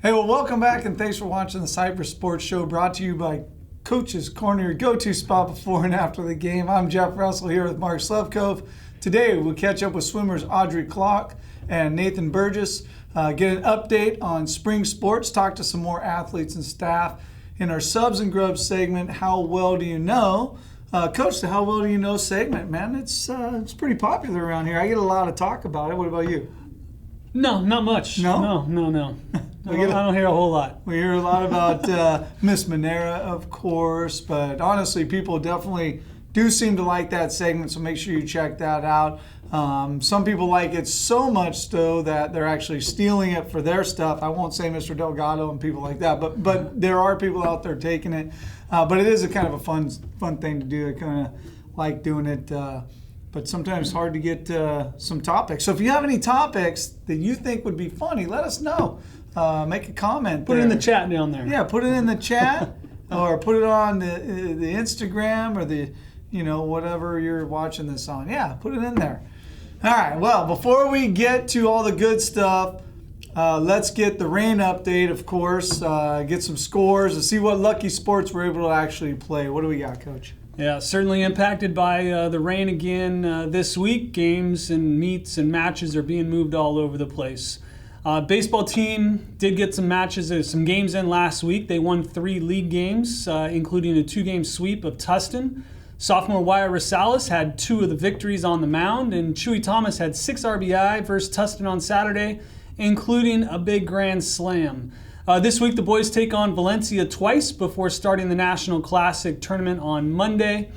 Hey, well, welcome back, and thanks for watching the Cypress Sports Show, brought to you by Coach's Corner, your go-to spot before and after the game. I'm Jeff Russell here with Mark Slevcove. Today, we'll catch up with swimmers Audrey and Nathan Burgos, get an update on spring sports, talk to some more athletes and staff. In our Subs and Grubs segment, How Well Do You Know? Coach, the How Well Do You Know segment, man, it's pretty popular around here. I get a lot of talk about it. What about you? No, not much. No? No. I don't hear a whole lot. We hear a lot about Miss Monera, of course, but honestly, people definitely do seem to like that segment, so make sure you check that out. Some people like it so much, though, that they're actually stealing it for their stuff. I won't say Mr. Delgado and people like that, but there are people out there taking it. But it is a kind of a fun thing to do. I kind of like doing it. But sometimes it's hard to get some topics. So if you have any topics that you think would be funny, let us know. Make a comment. Put it in the chat down there. Yeah, put it in the chat or put it on the Instagram or the, whatever you're watching this on. Yeah, put it in there. All right, well, before we get to all the good stuff, let's get the rain update, of course, get some scores and see what lucky sports we're able to actually play. What do we got, Coach? Yeah, certainly impacted by the rain again this week. Games and meets and matches are being moved all over the place. Baseball team did get some matches, some games in last week. They won 3 league games, including a 2-game sweep of Tustin. Sophomore Wyatt Rosales had 2 of the victories on the mound, and Chewy Thomas had 6 RBI versus Tustin on Saturday, including a big grand slam. This week, the boys take on Valencia twice before starting the National Classic tournament on Monday.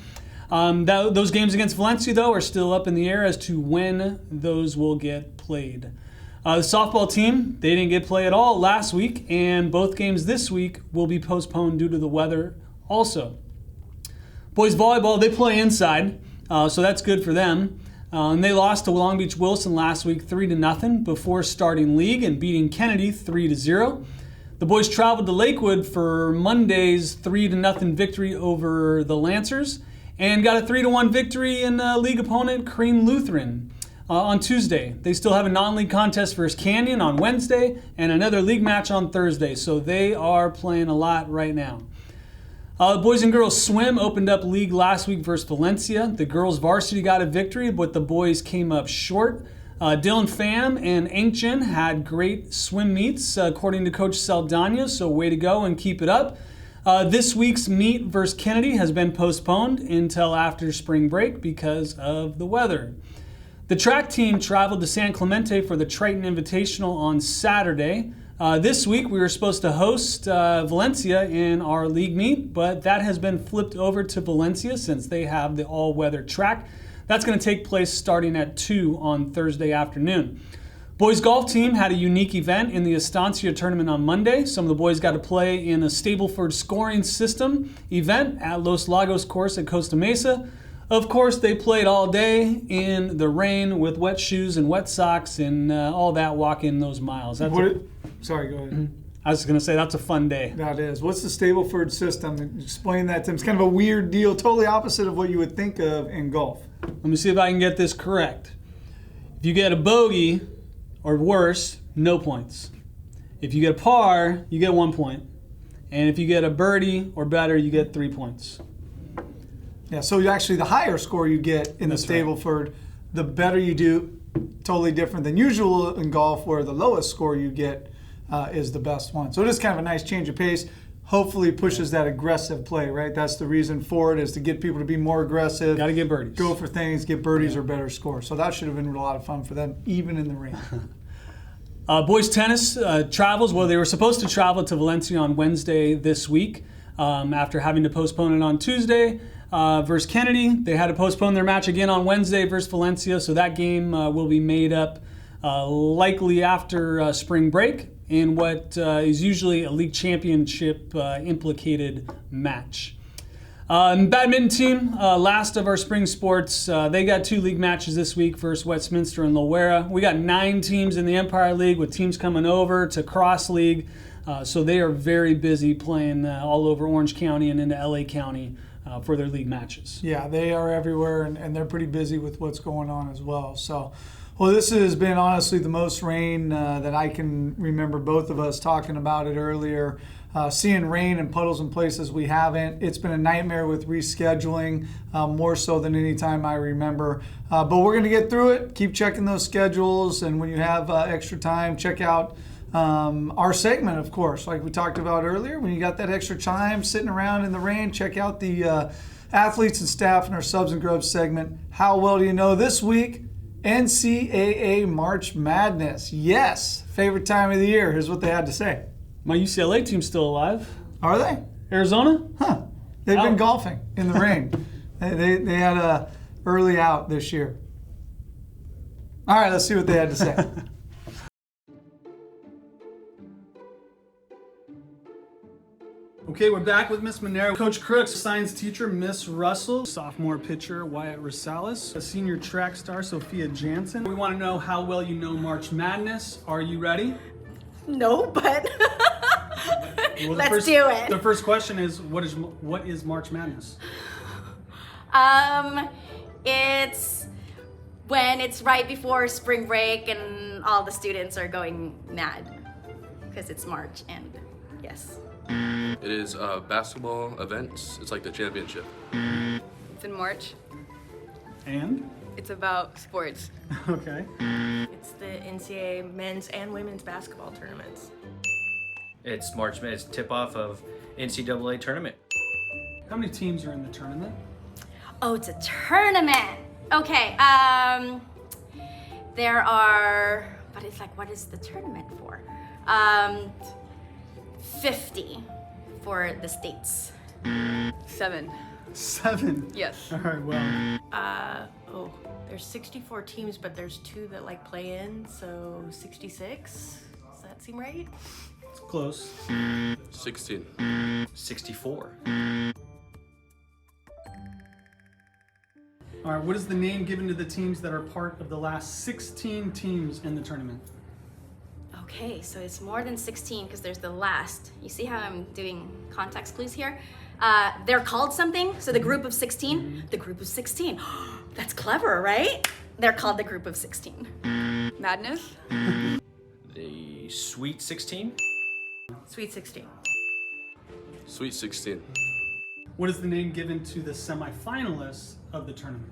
Those games against Valencia, though, are still up in the air as to when those will get played. The softball team, they didn't get play at all last week, and both games this week will be postponed due to the weather also. Boys volleyball, they play inside, so that's good for them. And they lost to Long Beach Wilson last week 3-0 before starting league and beating Kennedy 3-0. The boys traveled to Lakewood for Monday's 3-0 victory over the Lancers and got a 3-1 victory in league opponent Crean Lutheran on Tuesday. They still have a non-league contest versus Canyon on Wednesday and another league match on Thursday, so they are playing a lot right now. The boys and girls swim opened up league last week versus Valencia. The girls varsity got a victory, but the boys came up short. Dylan Pham and Engchen had great swim meets, according to Coach Saldana, so way to go and keep it up. This week's meet versus Kennedy has been postponed until after spring break because of the weather. The track team traveled to San Clemente for the Triton Invitational on Saturday. This week we were supposed to host Valencia in our league meet, but that has been flipped over to Valencia since they have the all-weather track. That's going to take place starting at 2 on Thursday afternoon. Boys golf team had a unique event in the Estancia tournament on Monday. Some of the boys got to play in a Stableford scoring system event at Los Lagos course at Costa Mesa. Of course, they played all day in the rain with wet shoes and wet socks and all that walking those miles. Sorry, go ahead. I was going to say that's a fun day. That is. What's the Stableford system? Explain that to him. It's kind of a weird deal, totally opposite of what you would think of in golf. Let me see if I can get this correct. If you get a bogey or worse, no points. If you get a par, you get 1 point. And if you get a birdie or better, you get 3 points. Yeah, so actually the higher score you get in the Stableford, right, the better you do. Totally different than usual in golf, where the lowest score you get is the best one. So it is kind of a nice change of pace. Hopefully pushes that aggressive play, right? That's the reason for it, is to get people to be more aggressive. Got to get birdies. Go for things, get birdies or better scores. So that should have been a lot of fun for them, even in the rain. Boys tennis travels. Well, they were supposed to travel to Valencia on Wednesday this week after having to postpone it on Tuesday versus Kennedy. They had to postpone their match again on Wednesday versus Valencia, so that game will be made up likely after spring break in what is usually a league championship implicated match. Badminton team, last of our spring sports, they got 2 league matches this week versus Westminster and Loera. We got 9 teams in the Empire League with teams coming over to Cross League. So they are very busy playing all over Orange County and into LA County for their league matches. Yeah, they are everywhere, and they're pretty busy with what's going on as well. So, well, this has been honestly the most rain that I can remember. Both of us talking about it earlier. Seeing rain and puddles in places we haven't. It's been a nightmare with rescheduling, more so than any time I remember. But we're going to get through it. Keep checking those schedules, and when you have extra time, check out our segment, of course, like we talked about earlier. When you got that extra time sitting around in the rain, check out the athletes and staff in our Subs and Grubs segment. How well do you know? This week, NCAA March Madness. Yes, favorite time of the year. Here's what they had to say. My UCLA team's still alive. Are they? Arizona? Huh. They've been golfing in the rain. They had a early out this year. All right, let's see what they had to say. Okay, we're back with Miss Monero. Coach Crooks, science teacher Miss Russell, sophomore pitcher Wyatt Rosales, a senior track star Sophia Jansen. We want to know how well you know March Madness. Are you ready? No, but Well, let's do it. The first question is, what is March Madness? It's when it's right before spring break and all the students are going mad because it's March and yes. It is basketball events. It's like the championship. It's in March. And? It's about sports. Okay. It's the NCAA men's and women's basketball tournaments. It's March Madness tip-off of NCAA tournament. How many teams are in the tournament? Oh, it's a tournament. Okay. There are, but it's like, what is the tournament for? 50 for the states. 7. 7. Yes. All right, well. There's 64 teams, but there's 2 that like play in, so 66. Does that seem right? It's close. 16. 64. All right, what is the name given to the teams that are part of the last 16 teams in the tournament? Okay, so it's more than 16 because there's the last. You see how I'm doing context clues here? They're called something, so the group of 16, the group of 16. That's clever, right? They're called the group of 16. Madness? The Sweet 16. Sweet 16. Sweet 16. What is the name given to the semifinalists of the tournament?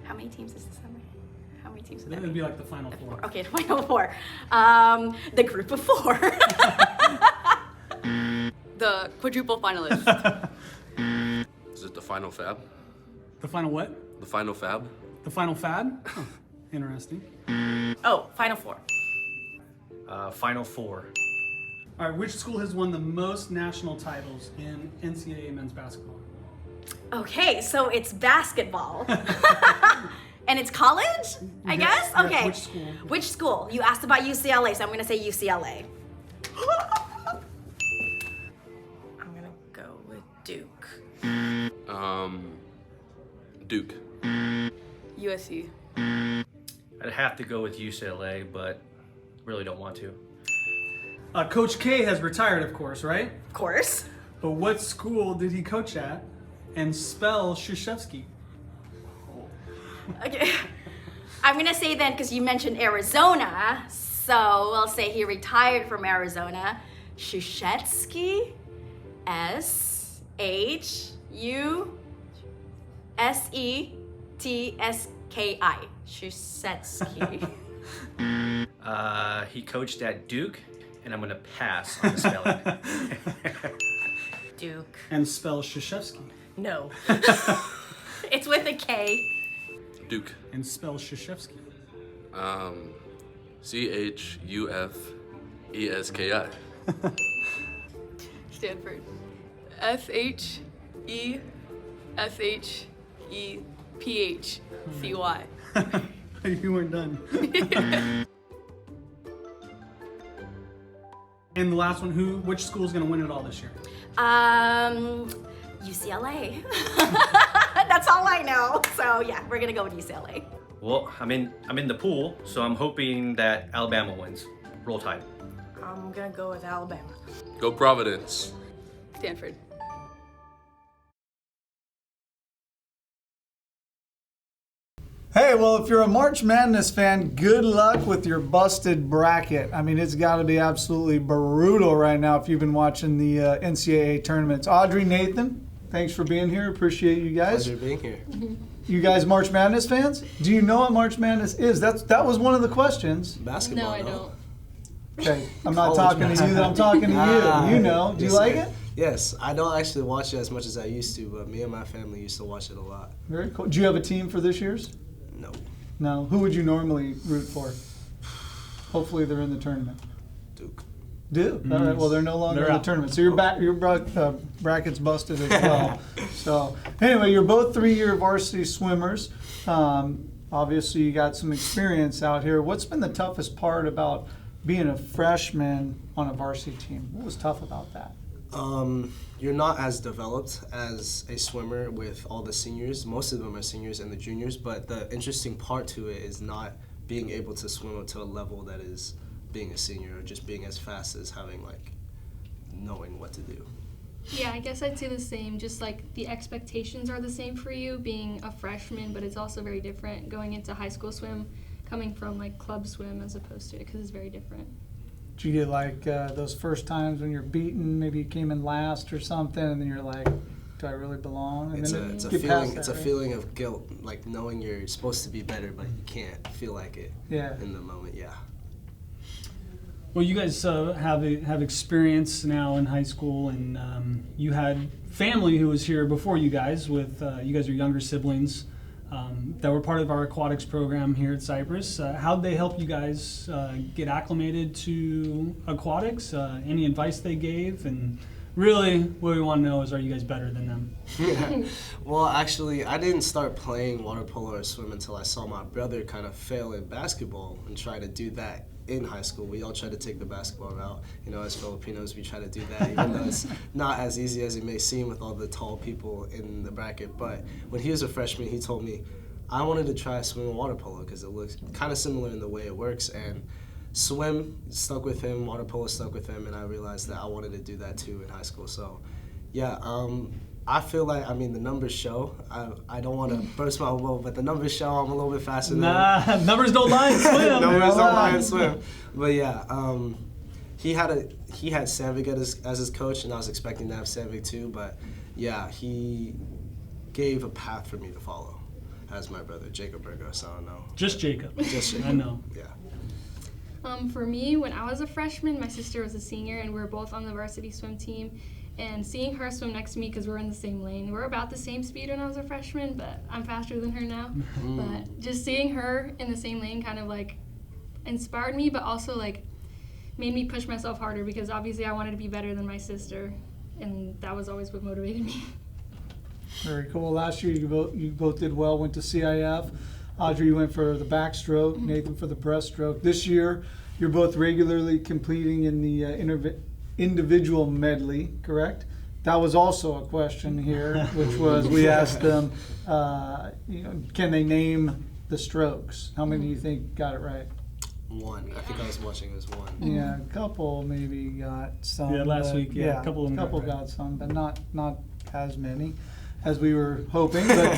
How many teams is the summer? How many teams would That that would be? be like the final 4. Okay, the final 4. The group of 4. The quadruple finalists. Is it the final fab? The final what? The final fab? The final fad? Oh, interesting. Oh, Final 4. Final 4. All right, which school has won the most national titles in NCAA men's basketball? Okay, so it's basketball. And it's college, I guess? Yes, Okay. which school? Which school? You asked about UCLA, so I'm going to say UCLA. I'm gonna go with Duke. Duke. USC. I'd have to go with UCLA, but really don't want to. Coach K has retired, of course, right? Of course. But what school did he coach at and spell Krzyzewski? Okay. I'm going to say then, because you mentioned Arizona, so we'll say he retired from Arizona. Krzyzewski, Shusetski. Krzyzewski. He coached at Duke, and I'm gonna pass on the spelling. Duke. And spell Krzyzewski. No. It's with a K. Duke. And spell Krzyzewski. CHUFESKI. Stanford. SHESHEPHCY. You weren't done. And the last one, which school is going to win it all this year? UCLA. That's all I know. So yeah, we're gonna go with UCLA. Well, I'm in the pool, so I'm hoping that Alabama wins. Roll Tide. I'm gonna go with Alabama. Go Providence. Stanford. Hey, well, if you're a March Madness fan, good luck with your busted bracket. I mean, it's got to be absolutely brutal right now if you've been watching the NCAA tournaments. Audrey, Nathan, thanks for being here. Appreciate you guys. Pleasure being here. You guys March Madness fans? Do you know what March Madness is? That was one of the questions. Basketball. No, I don't. Okay, I'm not talking to you, I'm talking to you. You know. Do you like it? Yes, I don't actually watch it as much as I used to, but me and my family used to watch it a lot. Very cool. Do you have a team for this year's? No. No. Who would you normally root for? Hopefully they're in the tournament. Duke. All right. Well, they're no longer in the tournament, so your bracket's busted as well. So anyway, you're both 3-year varsity swimmers. Obviously, you got some experience out here. What's been the toughest part about being a freshman on a varsity team? What was tough about that? You're not as developed as a swimmer with all the seniors. Most of them are seniors and the juniors, but the interesting part to it is not being able to swim up to a level that is being a senior or just being as fast as having, like, knowing what to do. Yeah, I guess I'd say the same. Just like the expectations are the same for you being a freshman, but it's also very different going into high school swim, coming from like club swim as opposed to it, because it's very different. Did you get like those first times when you're beaten, maybe you came in last or something, and then you're like, do I really belong? And It's then a get feeling. past It's that, a right? feeling of guilt, like knowing you're supposed to be better, but you can't feel like it. Yeah. In the moment, yeah. Well, you guys have experience now in high school, and you had family who was here before you guys. With you guys are younger siblings that were part of our aquatics program here at Cypress. How'd they help you guys get acclimated to aquatics? Any advice they gave? And really, what we want to know is, are you guys better than them? Yeah. Well, actually, I didn't start playing water polo or swim until I saw my brother kind of fail in basketball and try to do that in high school. We all try to take the basketball route. You know, as Filipinos, we try to do that, even though it's not as easy as it may seem with all the tall people in the bracket. But when he was a freshman, he told me, I wanted to try swimming water polo because it looks kind of similar in the way it works. And swim stuck with him, water polo stuck with him, and I realized that I wanted to do that too in high school. So, yeah, I feel like, I mean, the numbers show. I don't want to burst my bubble, but the numbers show I'm a little bit faster than him. Numbers don't lie in swim. Numbers don't lie in swim. But yeah, he had Sandvik as his coach, and I was expecting to have Sandvik too. But yeah, he gave a path for me to follow as my brother, Jacob Burgos. I don't know. Just Jacob. Just Jacob. I know. Yeah. For me, when I was a freshman, my sister was a senior, and we were both on the varsity swim team. And seeing her swim next to me, because we're in the same lane, we're about the same speed when I was a freshman, but I'm faster than her now. But just seeing her in the same lane kind of like inspired me, but also like made me push myself harder, because obviously I wanted to be better than my sister, and that was always what motivated me. Very cool. Last year you both did well, went to CIF. Audrey, you went for the backstroke, Nathan for the breaststroke. This year you're both regularly competing in the individual medley, correct? That was also a question here, which was, we asked them, can they name the strokes? How many do you think got it right? One. I think I was watching. It was one. Yeah, a couple maybe got some. Yeah, last but week, a couple of them got right. got some, but not as many as we were hoping. But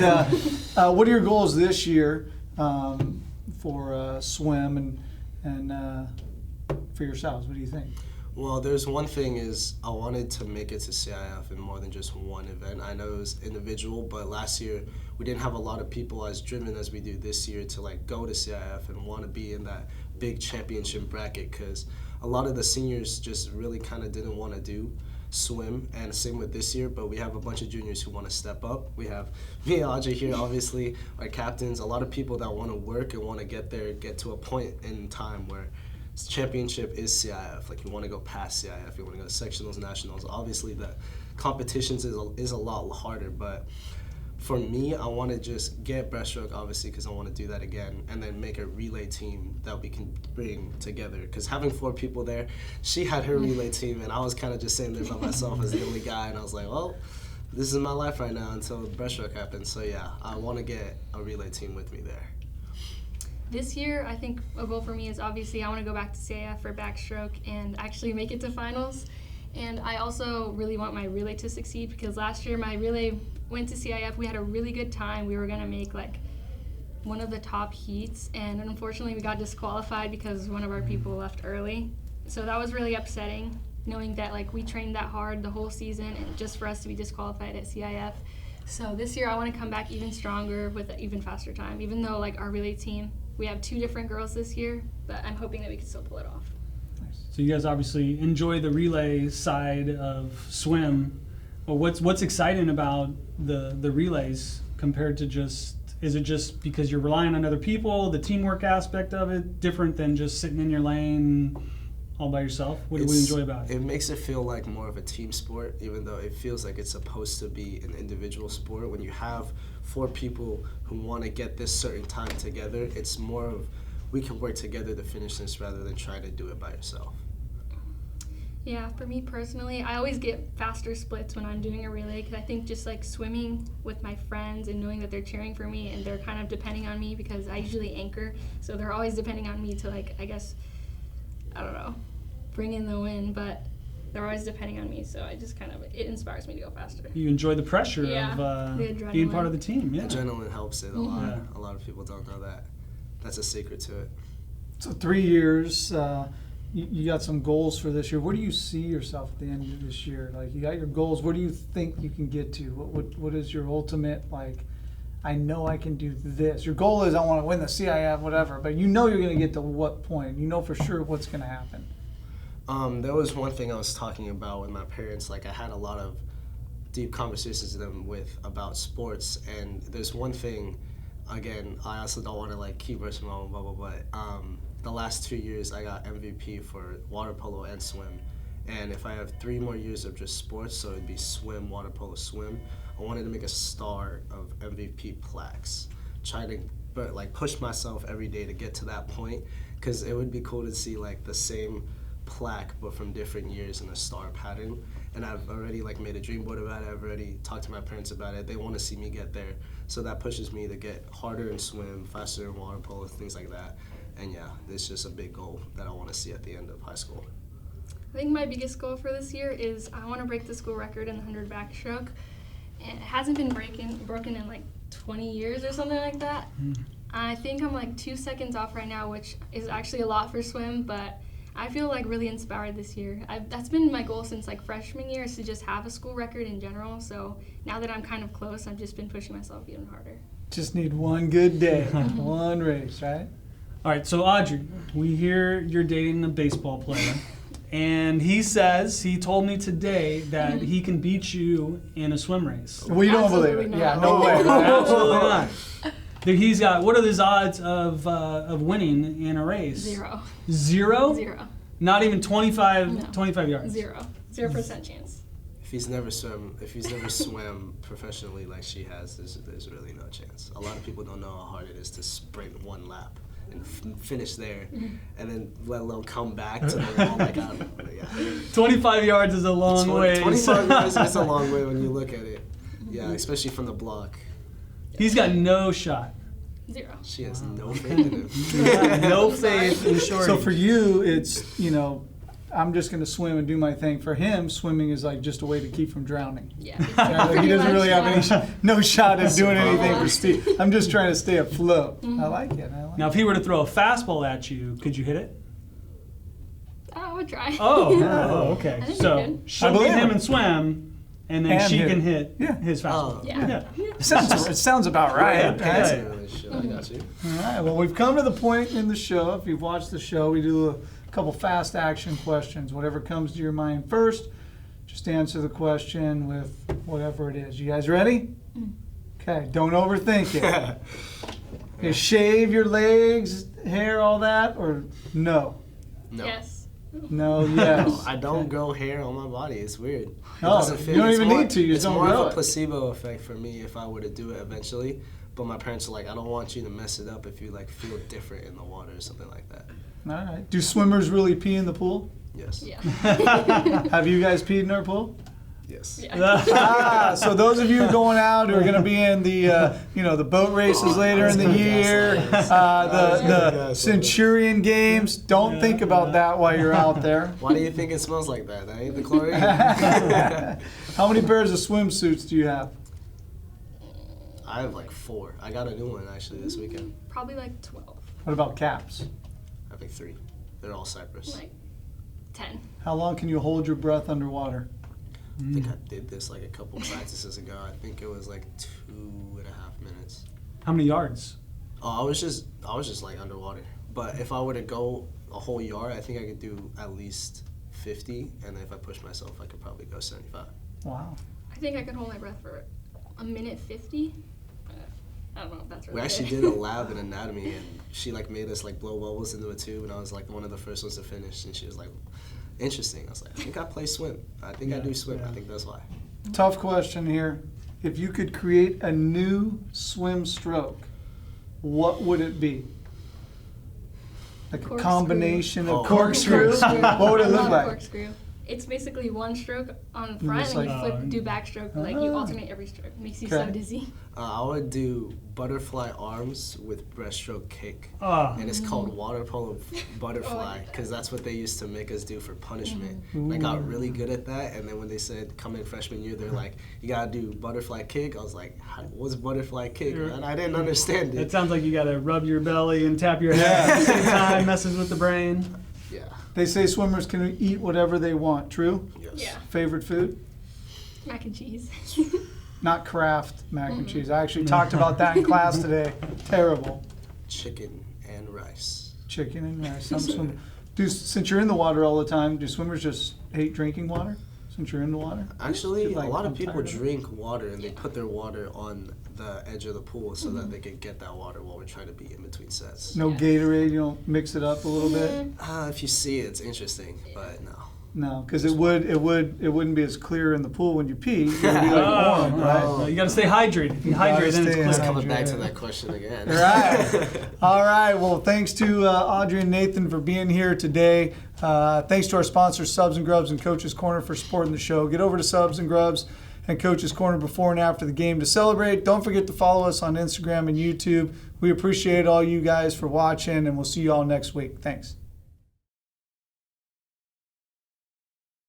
what are your goals this year for swim and for yourselves? What do you think? Well, there's one thing is I wanted to make it to CIF in more than just one event. I know it was individual, but last year we didn't have a lot of people as driven as we do this year to like go to CIF and want to be in that big championship bracket, because a lot of the seniors just really kind of didn't want to do swim, and same with this year, but we have a bunch of juniors who want to step up. We have me and Audrey here, obviously, our captains, a lot of people that want to work and want to get to a point in time where championship is CIF. Like, you want to go past CIF, you want to go to sectionals, nationals. Obviously, the competitions is a lot harder, but for me, I want to just get breaststroke, obviously, because I want to do that again, and then make a relay team that we can bring together. Because having 4 people there, she had her relay team, and I was kind of just sitting there by myself as the only guy, and I was like, well, this is my life right now until breaststroke happens. So yeah, I want to get a relay team with me there. This year, I think a goal for me is obviously I want to go back to CIF for backstroke and actually make it to finals. And I also really want my relay to succeed, because last year my relay went to CIF. We had a really good time. We were going to make like one of the top heats, and unfortunately we got disqualified because one of our people left early. So that was really upsetting, knowing that like we trained that hard the whole season and just for us to be disqualified at CIF. So this year I want to come back even stronger with an even faster time, even though like our relay team, we have 2 different girls this year, but I'm hoping that we can still pull it off. So you guys obviously enjoy the relay side of swim. Well, what's exciting about the relays compared to just, is it just because you're relying on other people, the teamwork aspect of it, different than just sitting in your lane all by yourself? What do we enjoy about it? It makes it feel like more of a team sport, even though it feels like it's supposed to be an individual sport. When you have 4 people who want to get this certain time together, it's more of we can work together to finish this rather than trying to do it by yourself. Yeah, for me personally, I always get faster splits when I'm doing a relay because I think just like swimming with my friends and knowing that they're cheering for me and they're kind of depending on me because I usually anchor, so they're always depending on me to like, I guess, I don't know, bring in the win, but they're always depending on me, so I just kind of, it inspires me to go faster. You enjoy the pressure Yeah, of the being adrenaline. part of the team. Yeah. Adrenaline helps it a lot. Yeah. A lot of people don't know that. That's a secret to it. So 3 years, you got some goals for this year. Where do you see yourself at the end of this year? Like, you got your goals. Where do you think you can get to? What is your ultimate, like, I know I can do this? Your goal is I want to win the CIF, whatever, but you know you're going to get to what point? You know for sure what's going to happen. There was one thing I was talking about with my parents. Like, I had a lot of deep conversations with them about sports, and there's one thing, again, I also don't want to like keep rushing my own bubble, but the last 2 years I got MVP for water polo and swim, and if I have 3 more years of just sports, so it'd be swim, water polo, swim, I wanted to make a star of MVP plaques, try to push myself every day to get to that point, because it would be cool to see like the same plaque but from different years in a star pattern. And I've already like made a dream board about it. I've already talked to my parents about it. They want to see me get there, so that pushes me to get harder in swim, faster in water polo, things like that. And yeah, it's just a big goal that I want to see at the end of high school. I think my biggest goal for this year is I want to break the school record in the 100 backstroke. And it hasn't been broken in like 20 years or something like that. I think I'm like 2 seconds off right now, which is actually a lot for swim, but I feel like really inspired this year. That's been my goal since like freshman year, is to just have a school record in general. So now that I'm kind of close, I've just been pushing myself even harder. Just need one good day, one race, right? All right, so Audrey, we hear you're dating a baseball player, and he told me today that he can beat you in a swim race. We don't believe it. Absolutely Yeah, not. no way. Right? Absolutely not. He's got, what are his odds of winning in a race? 0. 0? 0. Not even 25 No. yards? 0. 0% chance. If he's never swam professionally like she has, there's really no chance. A lot of people don't know how hard it is to sprint 1 lap and finish there, and then let alone come back to the wall. Like, I don't know, yeah. 25 yards is a long way. 25 yards is a long way when you look at it. Yeah, especially from the block. He's got no shot. 0. She has no faith in him. No faith in Shorty. So for you, it's, I'm just going to swim and do my thing. For him, swimming is like just a way to keep from drowning. Yeah. Like, he doesn't really have any no shot at doing anything for Survival. speed. I'm just trying to stay afloat. I like it. Now, if he were to throw a fastball at you, could you hit it? I would try. Oh, okay. I think So you could. she'll I beat believe him it. and swim, and then And she hit can it. hit Yeah. his fastball. Yeah. It sounds about right. That's Okay. a really shit. I got you. All right. Well, we've come to the point in the show. If you've watched the show, we do a couple fast action questions. Whatever comes to your mind first, just answer the question with whatever it is. You guys ready? Okay. Don't overthink it. Okay, shave your legs, hair, all that, or no? No. Yes. No, yes. I don't grow hair on my body. It's weird. It No, doesn't fit. you don't It's even more- need to. You just it's don't more grow of it. a placebo effect for me if I were to do it eventually. But my parents are like, I don't want you to mess it up if you like feel different in the water or something like that. All right. Do swimmers really pee in the pool? Yes. Yeah. Have you guys peed in our pool? Yes. Yeah. So those of you going out who are going to be in the the boat races later in the year, the Centurion games, don't think about that while you're out there. Why do you think it smells like that? That ain't the chlorine. How many pairs of swimsuits do you have? I have like 4. I got a new one actually this weekend. Probably like 12. What about caps? I have like 3. They're all Cypress. Like 10. How long can you hold your breath underwater? I think I did this like a couple practices ago. I think it was like 2.5 minutes. How many yards? Oh, I was just like underwater. But if I were to go a whole yard, I think I could do at least 50, and then if I push myself, I could probably go 75. Wow. I think I could hold my breath for a minute 50. But I don't know if that's really We actually good. did a lab in anatomy, and she like made us like blow bubbles into a tube, and I was like one of the first ones to finish, and she was like, interesting. I was like, I think I play swim. I think I do swim. I think that's why. Tough question here. If you could create a new swim stroke, what would it be? Like a Corkscrew. combination of Oh. corkscrew? What would it I look love like? corkscrew. It's basically one stroke on the front, just and then like- you flip, do backstroke. Like you Ah. alternate every stroke. Makes you so Okay. dizzy. I would do butterfly arms with breaststroke kick. Ah. And it's called water polo butterfly because that's what they used to make us do for punishment. And I got really good at that, and then when they said come in freshman year, they're like, you gotta do butterfly kick. I was like, what's butterfly kick? And I didn't understand It it. sounds like you got to rub your belly and tap your head at the same time, messes with the brain. Yeah. They say swimmers can eat whatever they want. True? Yes. Yeah. Favorite food? Mac and cheese. Not Kraft mac and cheese. I actually talked about that in class today. Terrible. Chicken and rice. Chicken and rice. Since you're in the water all the time, do swimmers just hate drinking water? Since you're in the water? Actually, You're like, a lot I'm of people tired of it. drink water and they put their water on the edge of the pool so that they can get that water while we're trying to be in between sets. No Gatorade, you don't mix it up a little bit? If you see it, it's interesting, but no. No, because it wouldn't be as clear in the pool when you pee. It would be like Oh, warm, right? well, you got to stay hydrated. If you hydrate, then it's stay clear. Just coming back to hydrated. that question again. Right. All right. Well, thanks to Audrey and Nathan for being here today. Thanks to our sponsors, Subs and Grubs and Coach's Corner, for supporting the show. Get over to Subs and Grubs and Coach's Corner before and after the game to celebrate. Don't forget to follow us on Instagram and YouTube. We appreciate all you guys for watching, and we'll see you all next week. Thanks.